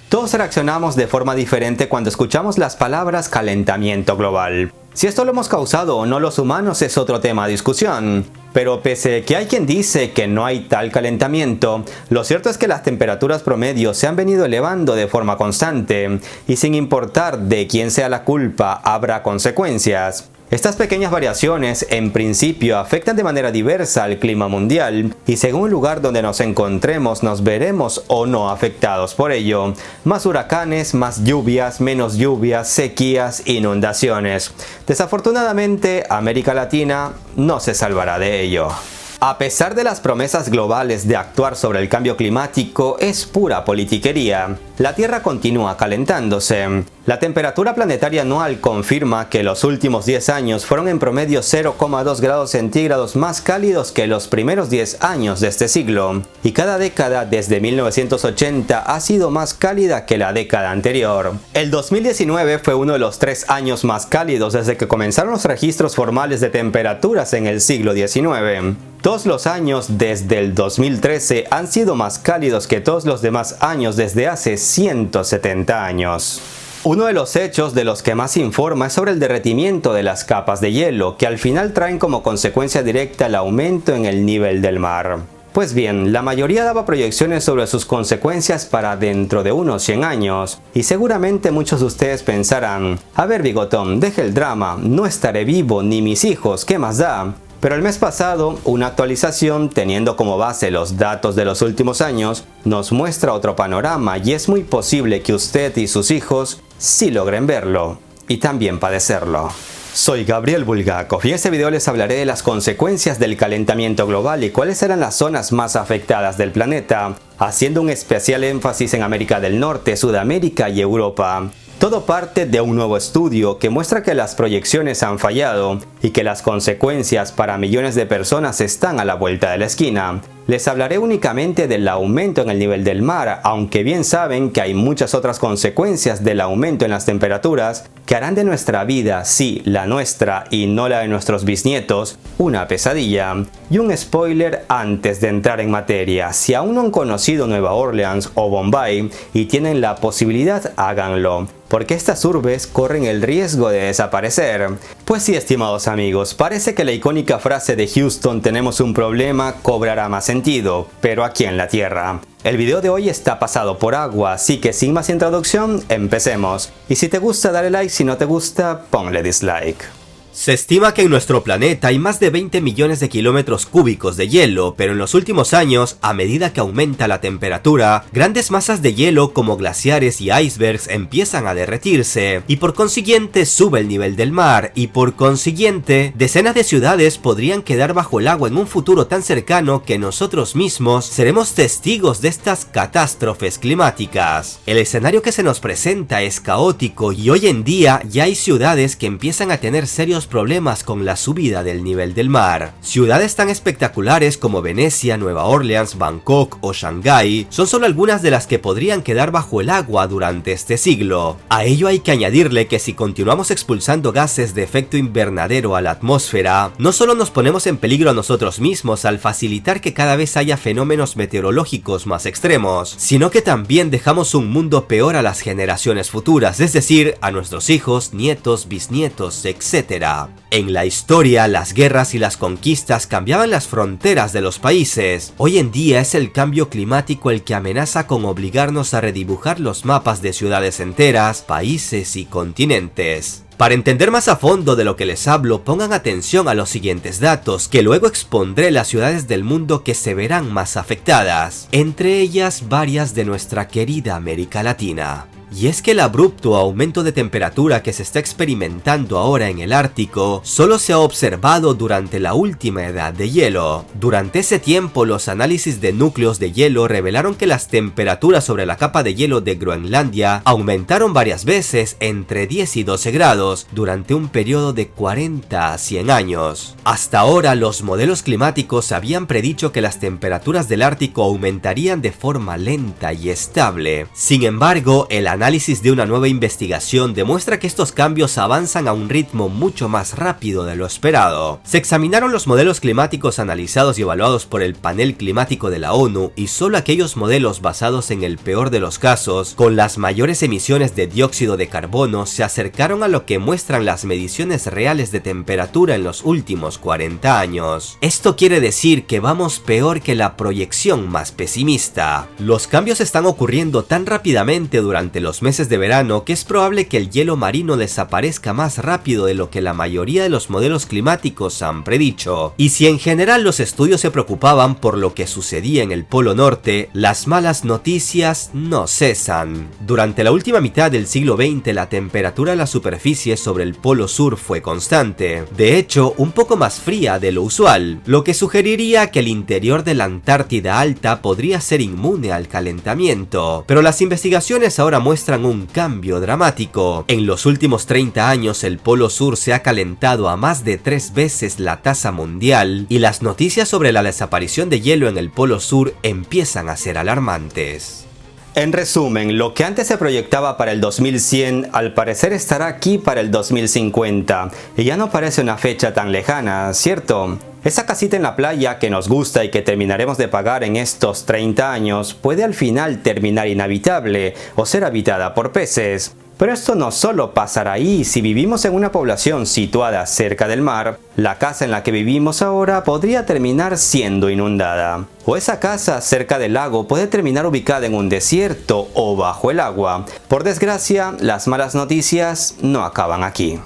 Todos reaccionamos de forma diferente cuando escuchamos las palabras calentamiento global. Si esto lo hemos causado o no los humanos es otro tema de discusión. Pero pese que hay quien dice que no hay tal calentamiento, lo cierto es que las temperaturas promedio se han venido elevando de forma constante, y sin importar de quién sea la culpa, habrá consecuencias. Estas pequeñas variaciones, en principio, afectan de manera diversa al clima mundial, y según el lugar donde nos encontremos nos veremos o no afectados por ello. Más huracanes, más lluvias, menos lluvias, sequías, inundaciones. Desafortunadamente, América Latina no se salvará de ello. A pesar de las promesas globales de actuar sobre el cambio climático, es pura politiquería. La Tierra continúa calentándose. La temperatura planetaria anual confirma que los últimos 10 años fueron en promedio 0,2 grados centígrados más cálidos que los primeros 10 años de este siglo. Y cada década desde 1980 ha sido más cálida que la década anterior. El 2019 fue uno de los 3 años más cálidos desde que comenzaron los registros formales de temperaturas en el siglo XIX. Todos los años desde el 2013 han sido más cálidos que todos los demás años desde hace 170 años. Uno de los hechos de los que más se informa es sobre el derretimiento de las capas de hielo, que al final traen como consecuencia directa el aumento en el nivel del mar. Pues bien, la mayoría daba proyecciones sobre sus consecuencias para dentro de unos 100 años, y seguramente muchos de ustedes pensarán, a ver bigotón, deje el drama, no estaré vivo ni mis hijos, ¿qué más da? Pero el mes pasado, una actualización, teniendo como base los datos de los últimos años, nos muestra otro panorama y es muy posible que usted y sus hijos sí logren verlo y también padecerlo. Soy Gabriel Bulgakov y en este video les hablaré de las consecuencias del calentamiento global y cuáles serán las zonas más afectadas del planeta, haciendo un especial énfasis en América del Norte, Sudamérica y Europa. Todo parte de un nuevo estudio que muestra que las proyecciones han fallado y que las consecuencias para millones de personas están a la vuelta de la esquina. Les hablaré únicamente del aumento en el nivel del mar, aunque bien saben que hay muchas otras consecuencias del aumento en las temperaturas que harán de nuestra vida, sí, la nuestra y no la de nuestros bisnietos, una pesadilla. Y un spoiler antes de entrar en materia: si aún no han conocido Nueva Orleans o Bombay y tienen la posibilidad, háganlo, porque estas urbes corren el riesgo de desaparecer. Pues sí, estimados amigos, parece que la icónica frase de Houston, tenemos un problema, cobrará más sentido, pero aquí en la Tierra. El video de hoy está pasado por agua, así que sin más introducción, empecemos. Y si te gusta, dale like, si no te gusta, ponle dislike. Se estima que en nuestro planeta hay más de 20 millones de kilómetros cúbicos de hielo, pero en los últimos años, a medida que aumenta la temperatura, grandes masas de hielo como glaciares y icebergs empiezan a derretirse, y por consiguiente sube el nivel del mar, y por consiguiente, decenas de ciudades podrían quedar bajo el agua en un futuro tan cercano que nosotros mismos seremos testigos de estas catástrofes climáticas. El escenario que se nos presenta es caótico y hoy en día ya hay ciudades que empiezan a tener serios problemas con la subida del nivel del mar. Ciudades tan espectaculares como Venecia, Nueva Orleans, Bangkok o Shanghái son solo algunas de las que podrían quedar bajo el agua durante este siglo. A ello hay que añadirle que si continuamos expulsando gases de efecto invernadero a la atmósfera, no solo nos ponemos en peligro a nosotros mismos al facilitar que cada vez haya fenómenos meteorológicos más extremos, sino que también dejamos un mundo peor a las generaciones futuras, es decir, a nuestros hijos, nietos, bisnietos, etc. En la historia, las guerras y las conquistas cambiaban las fronteras de los países. Hoy en día es el cambio climático el que amenaza con obligarnos a redibujar los mapas de ciudades enteras, países y continentes. Para entender más a fondo de lo que les hablo, pongan atención a los siguientes datos, que luego expondré las ciudades del mundo que se verán más afectadas, entre ellas varias de nuestra querida América Latina. Y es que el abrupto aumento de temperatura que se está experimentando ahora en el Ártico solo se ha observado durante la última edad de hielo. Durante ese tiempo, los análisis de núcleos de hielo revelaron que las temperaturas sobre la capa de hielo de Groenlandia aumentaron varias veces entre 10 y 12 grados durante un periodo de 40 a 100 años. Hasta ahora, los modelos climáticos habían predicho que las temperaturas del Ártico aumentarían de forma lenta y estable. Sin embargo, el análisis de una nueva investigación demuestra que estos cambios avanzan a un ritmo mucho más rápido de lo esperado. Se examinaron los modelos climáticos analizados y evaluados por el Panel Climático de la ONU y solo aquellos modelos basados en el peor de los casos, con las mayores emisiones de dióxido de carbono, se acercaron a lo que muestran las mediciones reales de temperatura en los últimos 40 años. Esto quiere decir que vamos peor que la proyección más pesimista. Los cambios están ocurriendo tan rápidamente durante los meses de verano que es probable que el hielo marino desaparezca más rápido de lo que la mayoría de los modelos climáticos han predicho. Y si en general los estudios se preocupaban por lo que sucedía en el Polo Norte, las malas noticias no cesan. Durante la última mitad del siglo XX, la temperatura de la superficie sobre el Polo Sur fue constante, de hecho un poco más fría de lo usual, lo que sugeriría que el interior de la Antártida Alta podría ser inmune al calentamiento. Pero las investigaciones ahora muestran un cambio dramático. En los últimos 30 años el Polo Sur se ha calentado a más de 3 veces la tasa mundial y las noticias sobre la desaparición de hielo en el Polo Sur empiezan a ser alarmantes. En resumen, lo que antes se proyectaba para el 2100 al parecer estará aquí para el 2050 y ya no parece una fecha tan lejana, ¿cierto? Esa casita en la playa que nos gusta y que terminaremos de pagar en estos 30 años puede al final terminar inhabitable o ser habitada por peces. Pero esto no solo pasará ahí. Si vivimos en una población situada cerca del mar, la casa en la que vivimos ahora podría terminar siendo inundada. O esa casa cerca del lago puede terminar ubicada en un desierto o bajo el agua. Por desgracia, las malas noticias no acaban aquí.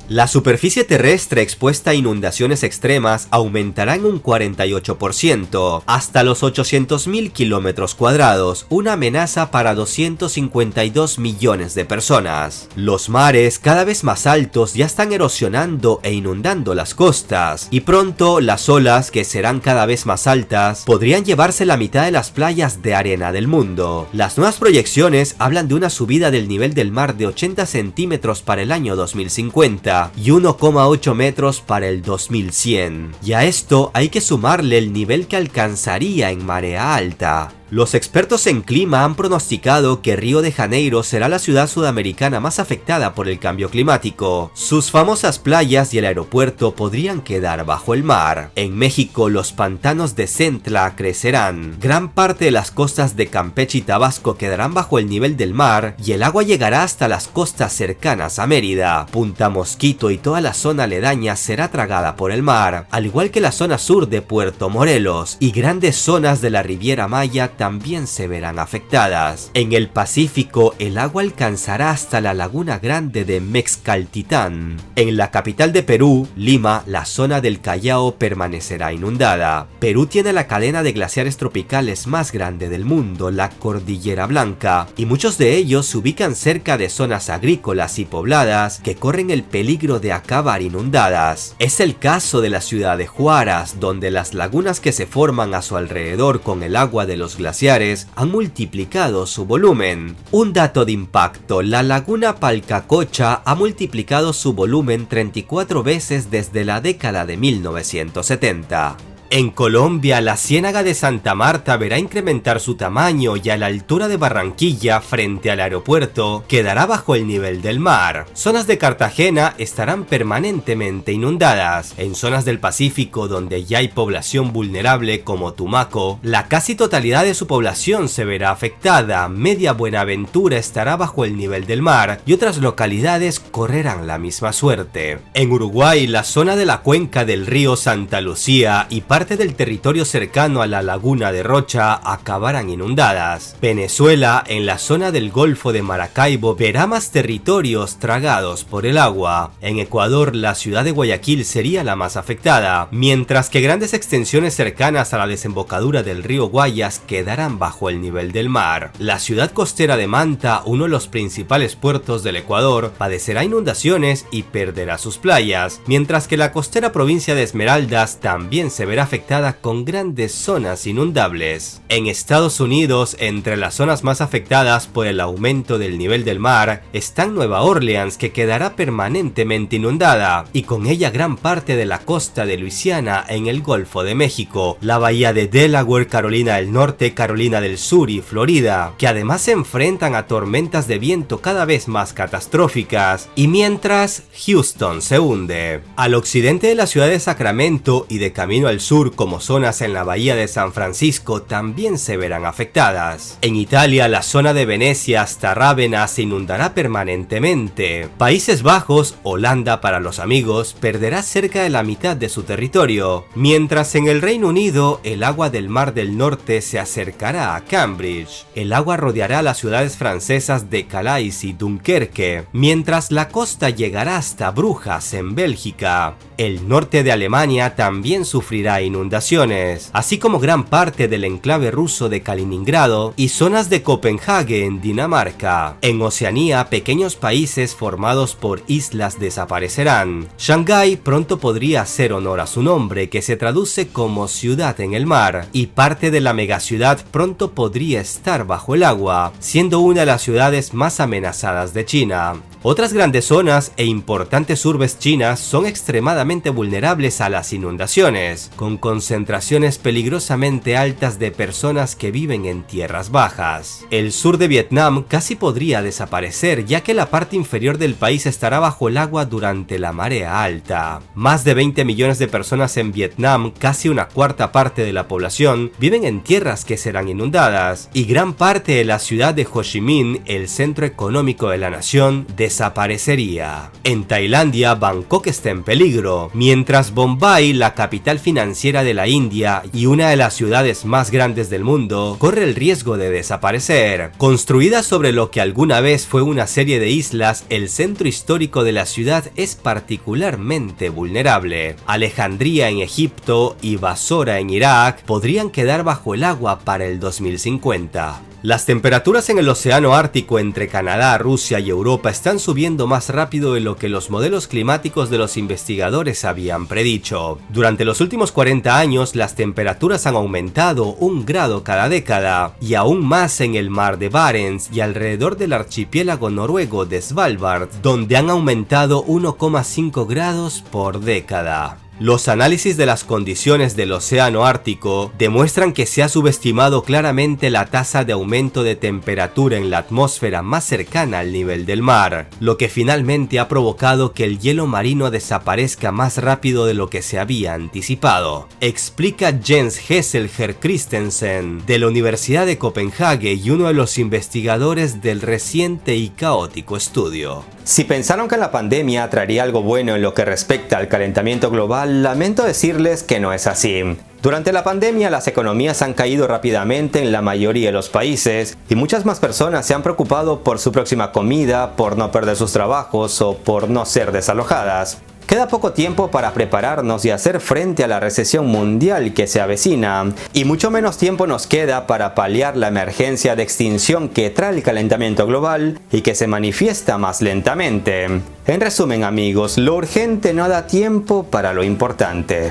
La superficie terrestre expuesta a inundaciones extremas aumentará en un 48%, hasta los 800.000 kilómetros cuadrados, una amenaza para 252 millones de personas. Los mares, cada vez más altos, ya están erosionando e inundando las costas, y pronto las olas, que serán cada vez más altas, podrían llevarse la mitad de las playas de arena del mundo. Las nuevas proyecciones hablan de una subida del nivel del mar de 80 centímetros para el año 2050, y 1,8 metros para el 2100. Y a esto hay que sumarle el nivel que alcanzaría en marea alta. Los expertos en clima han pronosticado que Río de Janeiro será la ciudad sudamericana más afectada por el cambio climático. Sus famosas playas y el aeropuerto podrían quedar bajo el mar. En México, los pantanos de Centla crecerán. Gran parte de las costas de Campeche y Tabasco quedarán bajo el nivel del mar y el agua llegará hasta las costas cercanas a Mérida. Punta Mosquito y toda la zona aledaña será tragada por el mar, al igual que la zona sur de Puerto Morelos, y grandes zonas de la Riviera Maya también se verán afectadas. En el Pacífico, el agua alcanzará hasta la Laguna Grande de Mexcaltitán. En la capital de Perú, Lima, la zona del Callao permanecerá inundada. Perú tiene la cadena de glaciares tropicales más grande del mundo, la Cordillera Blanca, y muchos de ellos se ubican cerca de zonas agrícolas y pobladas que corren el peligro de acabar inundadas. Es el caso de la ciudad de Huaraz, donde las lagunas que se forman a su alrededor con el agua de los glaciares han multiplicado su volumen. Un dato de impacto: la laguna Palcacocha ha multiplicado su volumen 34 veces desde la década de 1970. En Colombia, la Ciénaga de Santa Marta verá incrementar su tamaño y a la altura de Barranquilla, frente al aeropuerto, quedará bajo el nivel del mar. Zonas de Cartagena estarán permanentemente inundadas. En zonas del Pacífico, donde ya hay población vulnerable como Tumaco, la casi totalidad de su población se verá afectada. Media Buenaventura estará bajo el nivel del mar y otras localidades correrán la misma suerte. En Uruguay, la zona de la cuenca del río Santa Lucía y parte del territorio cercano a la laguna de Rocha acabarán inundadas. Venezuela, en la zona del Golfo de Maracaibo, verá más territorios tragados por el agua. En Ecuador, la ciudad de Guayaquil sería la más afectada, mientras que grandes extensiones cercanas a la desembocadura del río Guayas quedarán bajo el nivel del mar. La ciudad costera de Manta, uno de los principales puertos del Ecuador, padecerá inundaciones y perderá sus playas, mientras que la costera provincia de Esmeraldas también se verá afectada con grandes zonas inundables. En Estados Unidos, entre las zonas más afectadas por el aumento del nivel del mar, están Nueva Orleans, que quedará permanentemente inundada, y con ella gran parte de la costa de Luisiana en el Golfo de México, la bahía de Delaware, Carolina del Norte, Carolina del Sur y Florida, que además se enfrentan a tormentas de viento cada vez más catastróficas, y mientras Houston se hunde. Al occidente de la ciudad de Sacramento y de camino al sur, como zonas en la bahía de San Francisco, también se verán afectadas. En Italia, la zona de Venecia hasta Rávena se inundará permanentemente. Países Bajos, Holanda para los amigos, perderá cerca de la mitad de su territorio, mientras en el Reino Unido el agua del Mar del Norte se acercará a Cambridge. El agua rodeará las ciudades francesas de Calais y Dunkerque, mientras la costa llegará hasta Brujas en Bélgica. El norte de Alemania también sufrirá inundaciones, así como gran parte del enclave ruso de Kaliningrado y zonas de Copenhague en Dinamarca. En Oceanía, pequeños países formados por islas desaparecerán. Shanghái pronto podría hacer honor a su nombre, que se traduce como ciudad en el mar, y parte de la megaciudad pronto podría estar bajo el agua, siendo una de las ciudades más amenazadas de China. Otras grandes zonas e importantes urbes chinas son extremadamente vulnerables a las inundaciones, con concentraciones peligrosamente altas de personas que viven en tierras bajas. El sur de Vietnam casi podría desaparecer, ya que la parte inferior del país estará bajo el agua durante la marea alta. Más de 20 millones de personas en Vietnam, casi una cuarta parte de la población, viven en tierras que serán inundadas, y gran parte de la ciudad de Ho Chi Minh, el centro económico de la nación, desaparecería. En Tailandia, Bangkok está en peligro, mientras Bombay, la capital financiera de la India y una de las ciudades más grandes del mundo, corre el riesgo de desaparecer. Construida sobre lo que alguna vez fue una serie de islas, el centro histórico de la ciudad es particularmente vulnerable. Alejandría en Egipto y Basora en Irak podrían quedar bajo el agua para el 2050. Las temperaturas en el océano Ártico entre Canadá, Rusia y Europa están subiendo más rápido de lo que los modelos climáticos de los investigadores habían predicho. Durante los últimos 40 años, las temperaturas han aumentado 1 grado cada década, y aún más en el mar de Barents y alrededor del archipiélago noruego de Svalbard, donde han aumentado 1,5 grados por década. Los análisis de las condiciones del océano Ártico demuestran que se ha subestimado claramente la tasa de aumento de temperatura en la atmósfera más cercana al nivel del mar, lo que finalmente ha provocado que el hielo marino desaparezca más rápido de lo que se había anticipado, explica Jens Hesselher Christensen de la Universidad de Copenhague y uno de los investigadores del reciente y caótico estudio. Si pensaron que la pandemia traería algo bueno en lo que respecta al calentamiento global, lamento decirles que no es así. Durante la pandemia, las economías han caído rápidamente en la mayoría de los países y muchas más personas se han preocupado por su próxima comida, por no perder sus trabajos o por no ser desalojadas. Queda poco tiempo para prepararnos y hacer frente a la recesión mundial que se avecina, y mucho menos tiempo nos queda para paliar la emergencia de extinción que trae el calentamiento global y que se manifiesta más lentamente. En resumen, amigos, lo urgente no da tiempo para lo importante.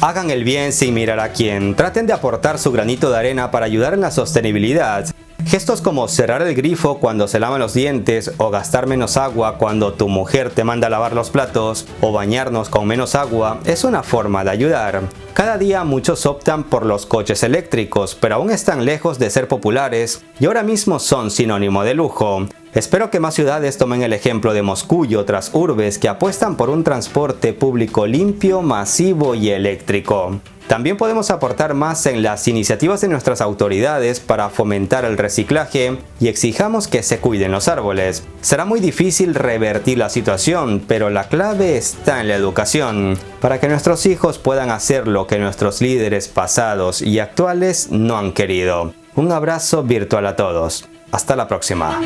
Hagan el bien sin mirar a quién, traten de aportar su granito de arena para ayudar en la sostenibilidad. Gestos como cerrar el grifo cuando se lavan los dientes, o gastar menos agua cuando tu mujer te manda a lavar los platos, o bañarnos con menos agua, es una forma de ayudar. Cada día muchos optan por los coches eléctricos, pero aún están lejos de ser populares y ahora mismo son sinónimo de lujo. Espero que más ciudades tomen el ejemplo de Moscú y otras urbes que apuestan por un transporte público limpio, masivo y eléctrico. También podemos aportar más en las iniciativas de nuestras autoridades para fomentar el reciclaje y exijamos que se cuiden los árboles. Será muy difícil revertir la situación, pero la clave está en la educación, para que nuestros hijos puedan hacer lo que nuestros líderes pasados y actuales no han querido. Un abrazo virtual a todos. Hasta la próxima.